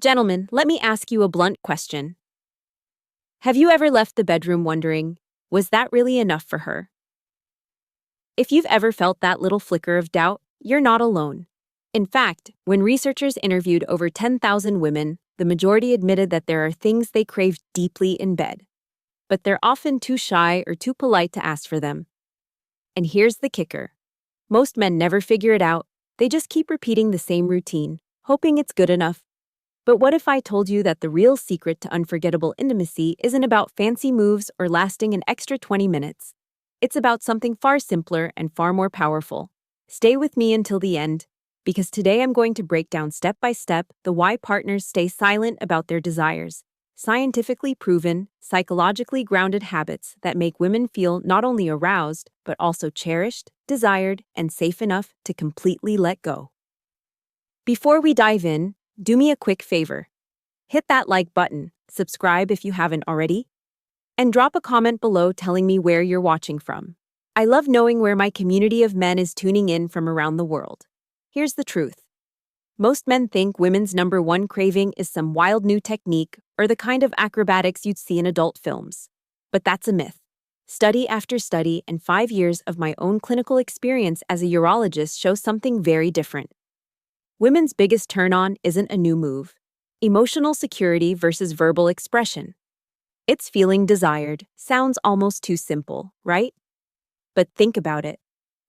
Gentlemen, let me ask you a blunt question. Have you ever left the bedroom wondering, was that really enough for her? If you've ever felt that little flicker of doubt, you're not alone. In fact, when researchers interviewed over 10,000 women, the majority admitted that there are things they crave deeply in bed. But they're often too shy or too polite to ask for them. And here's the kicker. Most men never figure it out, they just keep repeating the same routine, hoping it's good enough. But what if I told you that the real secret to unforgettable intimacy isn't about fancy moves or lasting an extra 20 minutes? It's about something far simpler and far more powerful. Stay with me until the end, because today I'm going to break down step by step the why partners stay silent about their desires. Scientifically proven, psychologically grounded habits that make women feel not only aroused, but also cherished, desired, and safe enough to completely let go. Before we dive in, do me a quick favor. Hit that like button, subscribe if you haven't already, and drop a comment below telling me where you're watching from. I love knowing where my community of men is tuning in from around the world. Here's the truth. Most men think women's number one craving is some wild new technique or the kind of acrobatics you'd see in adult films. But that's a myth. Study after study and 5 years of my own clinical experience as a urologist show something very different. Women's biggest turn-on isn't a new move. Emotional security versus verbal expression. It's feeling desired. Sounds almost too simple, right? But think about it.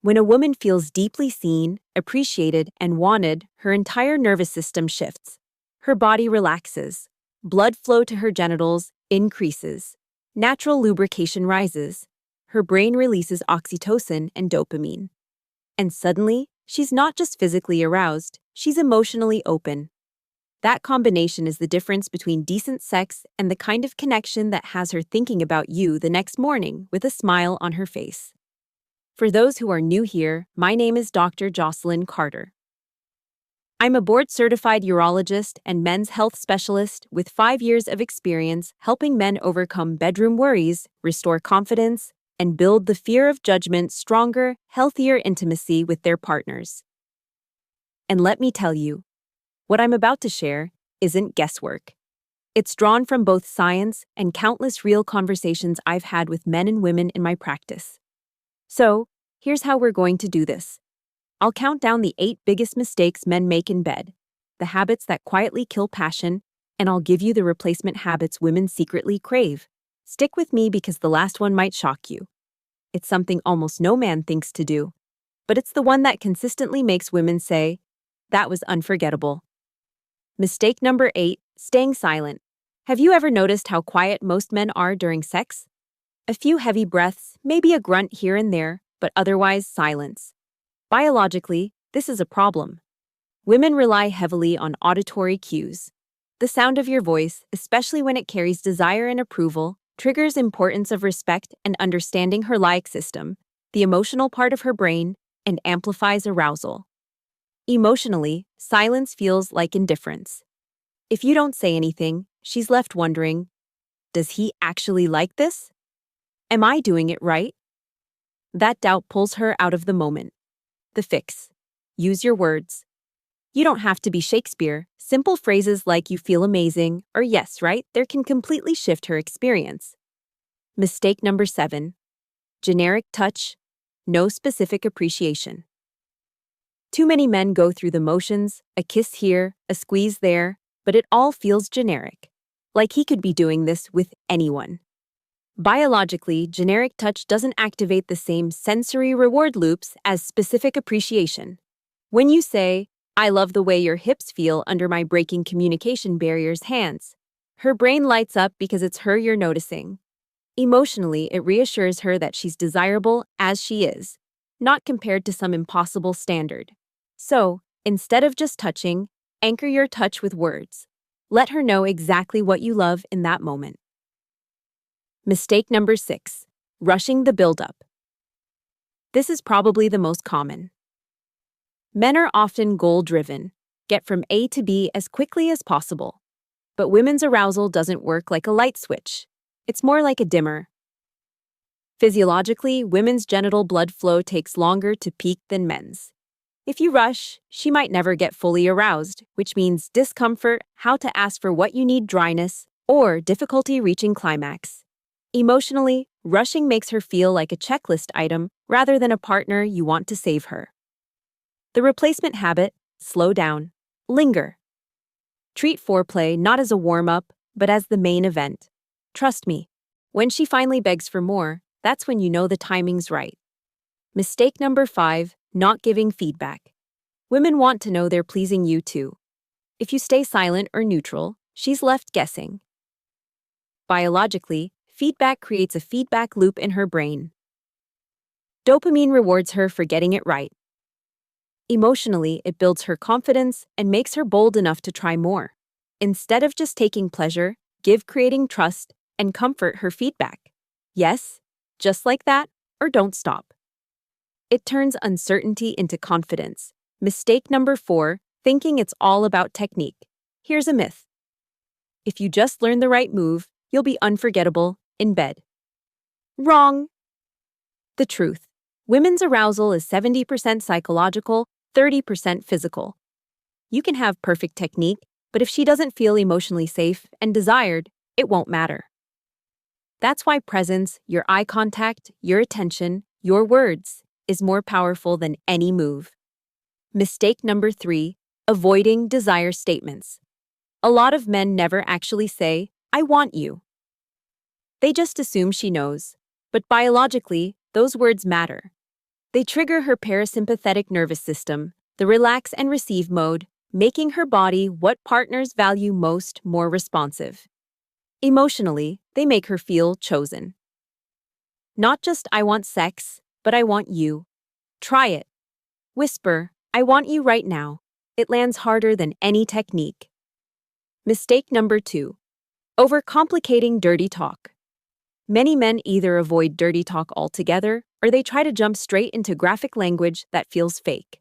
When a woman feels deeply seen, appreciated, and wanted, her entire nervous system shifts. Her body relaxes. Blood flow to her genitals increases. Natural lubrication rises. Her brain releases oxytocin and dopamine. And suddenly, she's not just physically aroused, she's emotionally open. That combination is the difference between decent sex and the kind of connection that has her thinking about you the next morning with a smile on her face. For those who are new here, my name is Dr. Jocelyn Carter. I'm a board-certified urologist and men's health specialist with 5 years of experience helping men overcome bedroom worries, restore confidence, and build the fear of judgment stronger, healthier intimacy with their partners. And let me tell you, what I'm about to share isn't guesswork. It's drawn from both science and countless real conversations I've had with men and women in my practice. So, here's how we're going to do this. I'll count down the 8 biggest mistakes men make in bed, the habits that quietly kill passion, and I'll give you the replacement habits women secretly crave. Stick with me because the last one might shock you. It's something almost no man thinks to do, but it's the one that consistently makes women say, "That was unforgettable." Mistake number 8, staying silent. Have you ever noticed how quiet most men are during sex? A few heavy breaths, maybe a grunt here and there, but otherwise silence. Biologically, this is a problem. Women rely heavily on auditory cues. The sound of your voice, especially when it carries desire and approval, triggers importance of respect and understanding her limbic system, the emotional part of her brain, and amplifies arousal. Emotionally, silence feels like indifference. If you don't say anything, she's left wondering, does he actually like this? Am I doing it right? That doubt pulls her out of the moment. The fix. Use your words. You don't have to be Shakespeare. Simple phrases like "you feel amazing" or "yes, right?" there can completely shift her experience. Mistake number 7. Generic touch. No specific appreciation. Too many men go through the motions, a kiss here, a squeeze there, but it all feels generic. Like he could be doing this with anyone. Biologically, generic touch doesn't activate the same sensory reward loops as specific appreciation. When you say, "I love the way your hips feel under my breaking communication barrier's hands," her brain lights up because it's her you're noticing. Emotionally, it reassures her that she's desirable as she is, not compared to some impossible standard. So, instead of just touching, anchor your touch with words. Let her know exactly what you love in that moment. Mistake number 6. Rushing the buildup. This is probably the most common. Men are often goal-driven, get from A to B as quickly as possible. But women's arousal doesn't work like a light switch. It's more like a dimmer. Physiologically, women's genital blood flow takes longer to peak than men's. If you rush, she might never get fully aroused, which means discomfort, how to ask for what you need, dryness, or difficulty reaching climax. Emotionally, rushing makes her feel like a checklist item rather than a partner you want to save her. The replacement habit: slow down, linger. Treat foreplay not as a warm-up, but as the main event. Trust me, when she finally begs for more, that's when you know the timing's right. Mistake number 5, not giving feedback. Women want to know they're pleasing you too. If you stay silent or neutral, she's left guessing. Biologically, feedback creates a feedback loop in her brain. Dopamine rewards her for getting it right. Emotionally, it builds her confidence and makes her bold enough to try more. Instead of just taking pleasure, give creating trust and comfort her feedback. Yes, just like that, or don't stop. It turns uncertainty into confidence. Mistake number 4, thinking it's all about technique. Here's a myth. If you just learn the right move, you'll be unforgettable in bed. Wrong. The truth: women's arousal is 70% psychological, 30% physical. You can have perfect technique, but if she doesn't feel emotionally safe and desired, it won't matter. That's why presence, your eye contact, your attention, your words, is more powerful than any move. Mistake number 3, avoiding desire statements. A lot of men never actually say, "I want you." They just assume she knows. But biologically, those words matter. They trigger her parasympathetic nervous system, the relax and receive mode, making her body, what partners value most, more responsive. Emotionally, they make her feel chosen. Not just "I want sex," but "I want you." Try it. Whisper, "I want you right now." It lands harder than any technique. Mistake number 2, overcomplicating dirty talk. Many men either avoid dirty talk altogether or they try to jump straight into graphic language that feels fake.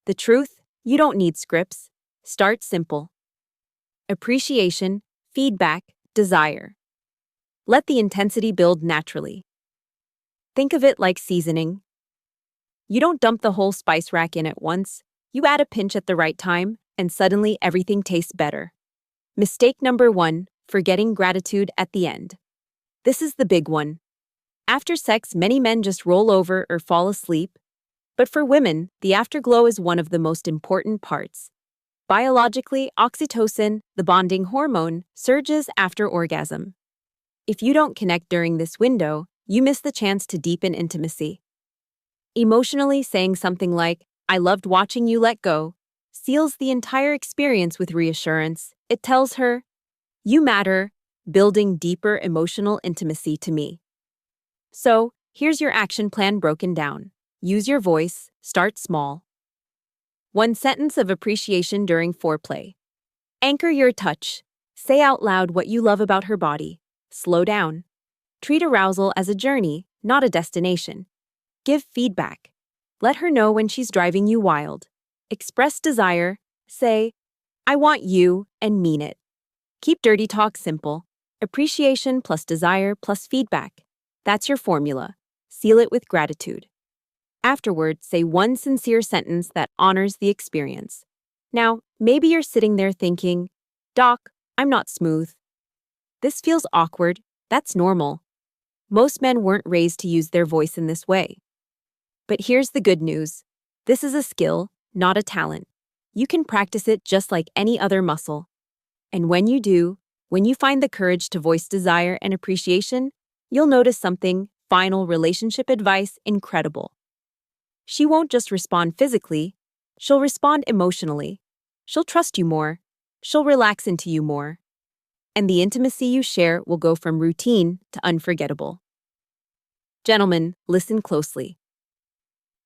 The truth: you don't need scripts. Start simple. Appreciation, feedback, desire. Let the intensity build naturally. Think of it like seasoning. You don't dump the whole spice rack in at once. You add a pinch at the right time, and suddenly everything tastes better. Mistake number 1, forgetting gratitude at the end. This is the big one. After sex, many men just roll over or fall asleep. But for women, the afterglow is one of the most important parts. Biologically, oxytocin, the bonding hormone, surges after orgasm. If you don't connect during this window, you miss the chance to deepen intimacy. Emotionally, saying something like, "I loved watching you let go," seals the entire experience with reassurance. It tells her, "You matter," building deeper emotional intimacy to me. So, here's your action plan broken down. Use your voice, start small. 1 sentence of appreciation during foreplay. Anchor your touch. Say out loud what you love about her body. Slow down. Treat arousal as a journey, not a destination. Give feedback. Let her know when she's driving you wild. Express desire. Say, "I want you," and mean it. Keep dirty talk simple. Appreciation plus desire plus feedback. That's your formula. Seal it with gratitude. Afterward, say 1 sincere sentence that honors the experience. Now, maybe you're sitting there thinking, "Doc, I'm not smooth." This feels awkward. That's normal. Most men weren't raised to use their voice in this way. But here's the good news. This is a skill, not a talent. You can practice it just like any other muscle. And when you do, when you find the courage to voice desire and appreciation, you'll notice something: final relationship advice incredible. She won't just respond physically, she'll respond emotionally. She'll trust you more. She'll relax into you more. And the intimacy you share will go from routine to unforgettable. Gentlemen, listen closely.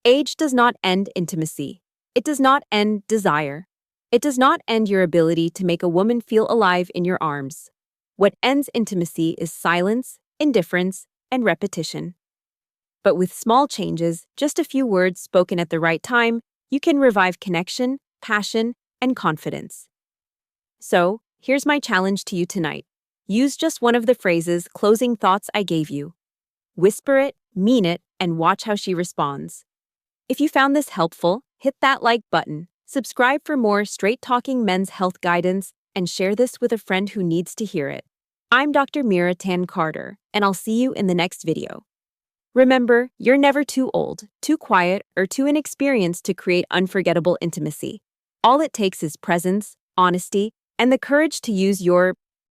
Age does not end intimacy. It does not end desire. It does not end your ability to make a woman feel alive in your arms. What ends intimacy is silence, indifference, and repetition. But with small changes, just a few words spoken at the right time, you can revive connection, passion, and confidence. So, here's my challenge to you tonight. Use just one of the phrases, closing thoughts I gave you. Whisper it, mean it, and watch how she responds. If you found this helpful, hit that like button, subscribe for more straight-talking men's health guidance, and share this with a friend who needs to hear it. I'm Dr. Mira Carter, and I'll see you in the next video. Remember, you're never too old, too quiet, or too inexperienced to create unforgettable intimacy. All it takes is presence, honesty, and the courage to use your